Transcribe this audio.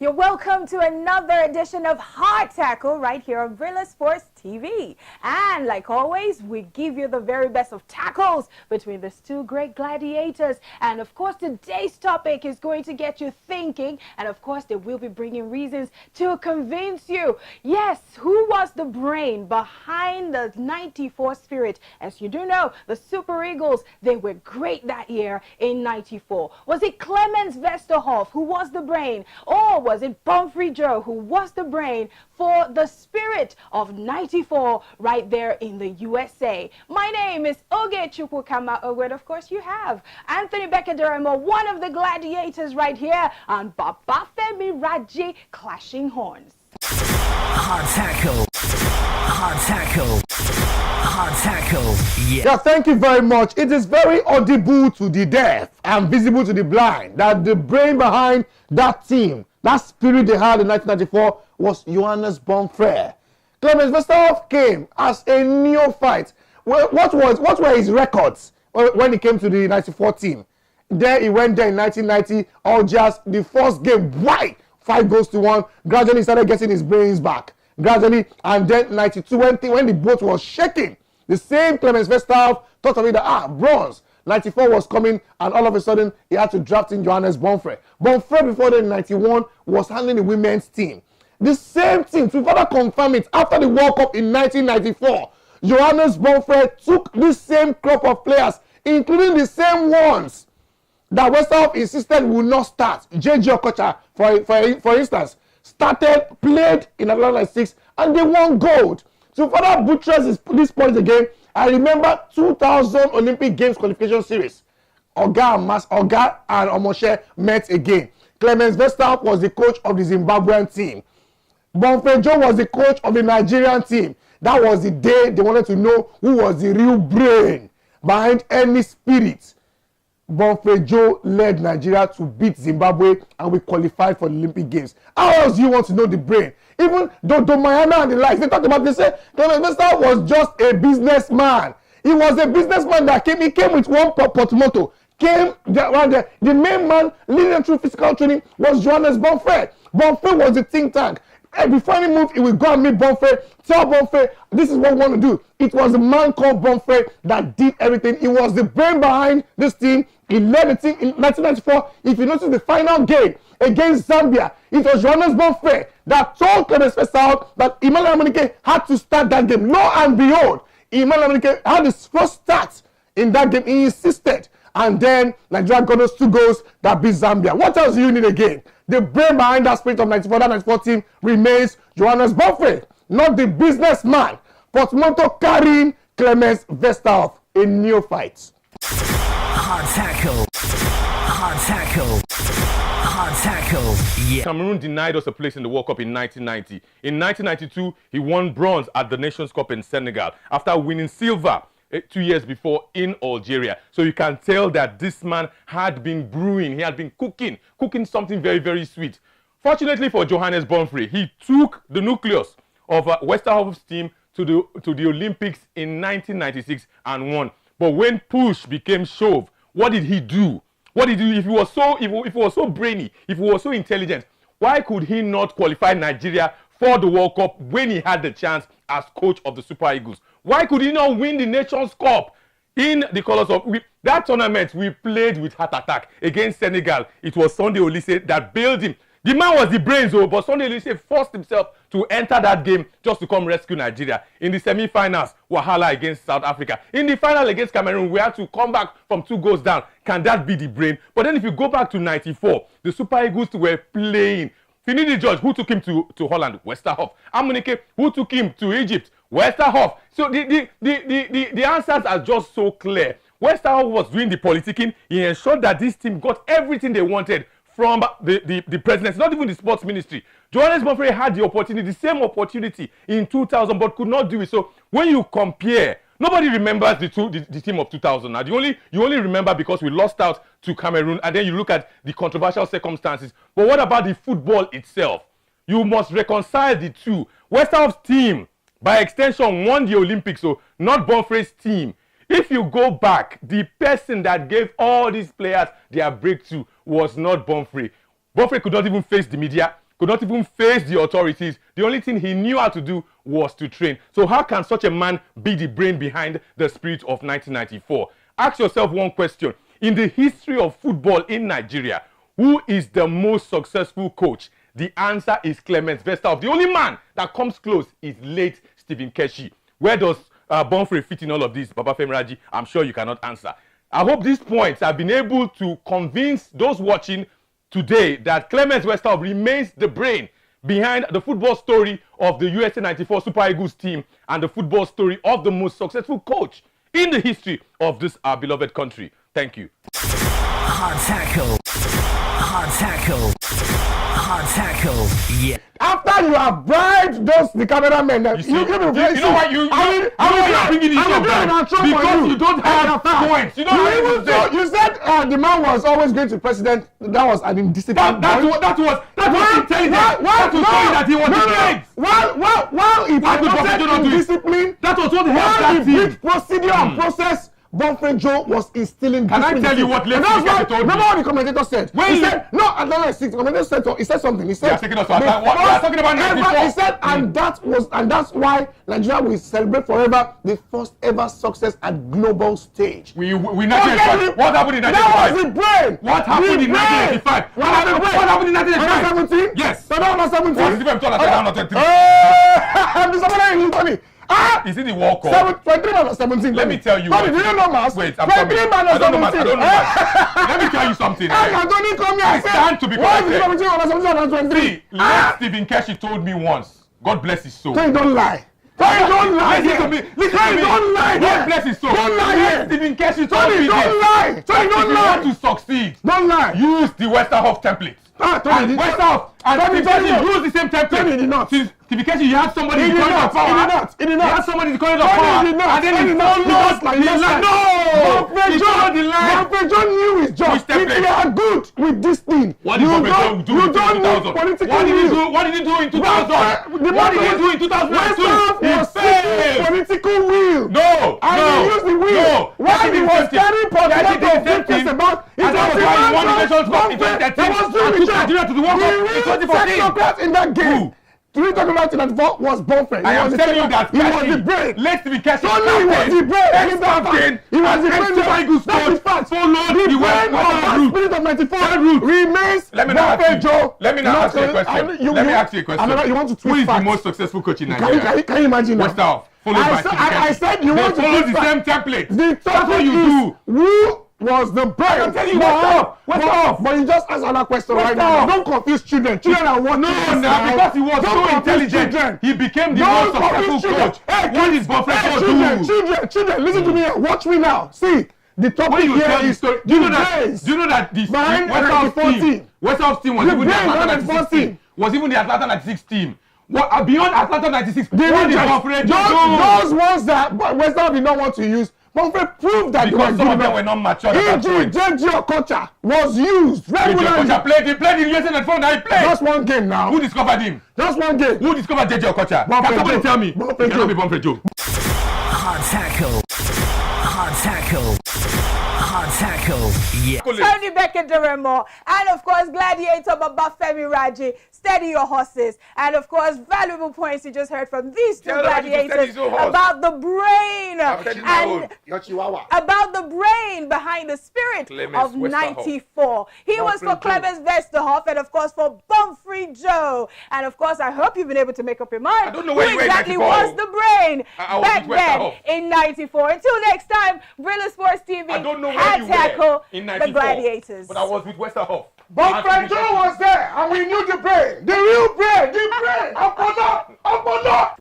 You're welcome to another edition of Hard Tackle right here on Brila Sports TV. And like always, we give you the very best of tackles between these two great gladiators. And of course, today's topic is going to get you thinking. And of course, they will be bringing reasons to convince you. Yes, who was the brain behind the 94 Spirit? As you do know, the Super Eagles, they were great that year in 94. Was it Clemens Westerhof who was the brain? Or was it Bonfrere who was the brain for the Spirit of 94 right there in the USA? My name is Oge Chukwukama Ogwed. Of course, you have Anthony Beccaderemo, one of the gladiators right here, and Babafemi Raji clashing horns. Hard tackle. Hard tackle. Hard tackle. Yeah, thank you very much. It is very audible to the deaf and visible to the blind that the brain behind that team, that Spirit they had in 1994, was Johannes Bonfrere. Clemens Westerhof came as a neophyte. What were his records when he came to the 94 team? There he went there in 1990, all just the first game, why? 5-1. Gradually he started getting his brains back. Gradually, and then 92, when the boat was shaking, the same Clemens Westerhof thought of it that, bronze. 94 was coming, and all of a sudden, he had to draft in Johannes Bonfrere. Bonfrere, before then, in 91, was handling the women's team. The same team, to further confirm it, after the World Cup in 1994, Johannes Bonfrere took this same crop of players, including the same ones that Westerhof insisted would not start. J.J. Okocha, for instance, played in Atlanta 6, and they won gold. To further buttress this point again, I remember 2000 Olympic Games qualification series. Oga and Omoshe met again. Clemens Westerhof was the coach of the Zimbabwean team. Bonfrere was the coach of the Nigerian team. That was the day they wanted to know who was the real brain behind any Spirit. Bonfrere led Nigeria to beat Zimbabwe, and we qualified for the Olympic Games. How else do you want to know the brain? Even Dodo Mayana and the likes, they talked about, they said Clemens Westerhof was just a businessman. He was a businessman that came. He came with one portmanteau. The main man leading them through physical training was Johannes Bonfrere. Bonfrere was the think tank. And before he moved, he would go and meet Bonfrere, tell Bonfrere, this is what we want to do. It was the man called Bonfrere that did everything. He was the brain behind this team. He led the team in 1994. If you notice the final game against Zambia, it was Johannes Bonfrere that told Clemens Westerhof that Emmanuel Amunike had to start that game. Lo and behold, Emmanuel Amunike had his first start in that game. He insisted. And then Nigeria got those 2 goals that beat Zambia. What else do you need again? The brain behind that Spirit of 94, that 94 team remains Johannes Bonfrere, not the businessman. Portmanteau carrying Clemens Westerhof, a neophyte. Hard tackle. Hard tackle. Hard tackle. Yeah. Cameroon denied us a place in the World Cup in 1990. In 1992, he won bronze at the Nations Cup in Senegal after winning silver 2 years before in Algeria. So you can tell that this man had been brewing. He had been cooking something very, very sweet. Fortunately for Johannes Bonfrere, he took the nucleus of Westerhof's team to the Olympics in 1996 and won. But when push became shove, what did he do? What did he do? If he was so brainy, if he was so intelligent, why could he not qualify Nigeria for the World Cup when he had the chance as coach of the Super Eagles? Why could he not win the Nations Cup in the colors of that tournament? We played with heart attack against Senegal. It was Sunday Olise that bailed him. The man was the brains, but Sunday Olise forced himself to enter that game just to come rescue Nigeria. In the semi-finals, Wahala against South Africa. In the final against Cameroon, we had to come back from 2 goals down. Can that be the brain? But then if you go back to 94, the Super Eagles were playing. Finidi George, who took him to Holland? Westerhof. Amunike, who took him to Egypt? Westerhof. So the answers are just so clear. Westerhof was doing the politicking. He ensured that this team got everything they wanted from the presidency, not even the sports ministry. Johannes Bonfrere had the opportunity, the same opportunity in 2000, but could not do it. So when you compare, nobody remembers the team of 2000. Now, you only remember because we lost out to Cameroon, and then you look at the controversial circumstances. But what about the football itself? You must reconcile the two. Westerhof's team, by extension, won the Olympics, so not Bonfrere's team. If you go back, the person that gave all these players their breakthrough was not Bonfrere. Bonfrere could not even face the media. could not even face the authorities. The only thing he knew how to do was to train. So how can such a man be the brain behind the spirit of 1994? Ask yourself one question. In the history of football in Nigeria, who is the most successful coach? The answer is Clement Westerhof. The only man that comes close is late Stephen Keshi. Where does Bonfrere fit in all of this? Babafemi Raji, I'm sure you cannot answer. I hope these points have been able to convince those watching today that Clement Westerhof remains the brain behind the football story of the USA 94 Super Eagles team and the football story of the most successful coach in the history of this our beloved country. Thank you. Hard tackle. Hard tackle. Hard tackle. Yeah. After you have bribed the cameramen, you know why you are bringing this up? Because you don't have points. You don't have you said the man was always going to president. That was an indiscipline. That was intelligent. That was showing that he was intelligent. While it was indiscipline, that was what helped that team. Which procedure and process Bonfrere was instilling. Can I tell you what Lefty told me? Remember what the commentator said? He said, no, I don't know. The commentator said, he said something. He said, you are taking us to what we are talking about 94. He said, and that's why Nigeria will celebrate forever the first ever success at global stage. We 1985. What happened in 1985? That was the brain. What happened in 1985? What happened in 1985? 17? Yes. So that was 17. What is the difference between I'm is it the World Cup? 23 minus 17. Let me tell you. Sorry, do you know maths? Wait, I'm 23 minus 17. I don't know maths. Let me tell you something. I stand to be corrected. 17 minus 17 minus 23. Stephen Keshi told me once. God bless his soul. So you don't lie. Don't lie. Listen to me. Don't lie. God bless his soul. Don't lie. Stephen Keshi told me don't lie. If you want to succeed, don't lie. Use the Westerhof template. And Westerhof and Stephen Keshi use the same template. He did not. Stephen Keshi, you had somebody in the corner of power. He did not. He had somebody in the corner of power. And then he followed the line. No! He followed the line. Bonfrere knew his job. If you are good with this thing, what did Bonfrere do in 2000? What did he do in 2000? What did he do in 2002? He failed. Political will. No. And he used the will. No. While he was carrying political victories about it was the man won the Nations Cup in 2013 and took Nigeria to the World Cup in 2014. In that game. Do we talk about 1994 was Bonfrere? I am telling you that he was the brain. Let's be careful. He was the brain. He was the brain. That's the fact. Followed the Western spirit of 94 remains. Let me now ask you a question. You want to who is the most successful coach in Nigeria? Can you imagine that? Westerhof. I said you want to follow the same template. That's what you do. Who was the brain? I'm telling you, Westerhof. But you just ask another question right now. Don't confuse children. Children are watching. No, because he was so intelligent. He became the most successful coach. What is Bonfrere do? Children, listen to me. Watch me now. See. The topic here is do you know that this Westerhof's team was even the Atlanta 96 team. Was even the Atlanta 96 team. Beyond Atlanta 96, what did Bonfrere do? Those ones that Westerhof did not want to use. Bonfrere proved that because some of them were not mature at that point. JJ Okocha was used regularly. JJ Okocha he played in USA 94. Now he played. That's one game now. Who discovered him? That's one game. Who discovered JJ Okocha? Can somebody tell me? It cannot be Bonfrere Joe. Hard tackle. Hard tackle. Hard tackle. Yeah. Tony Beckett Duremo, and of course Gladiator Babafemi Raji. Steady your horses, and of course valuable points you just heard from these two gladiators about the brain and about the brain behind the spirit of 94. He was for Clement Westerhof, and of course for Bonfrere Joe. And of course I hope you've been able to make up your mind. I don't know where who exactly was the brain back then in 94. Until next time, Brila Sports TV. I don't know where you were in 94, the gladiators. but I was with Westerhof. Bonfrere Joe was there, and we knew the brain, the real brain, the brain. Up on up.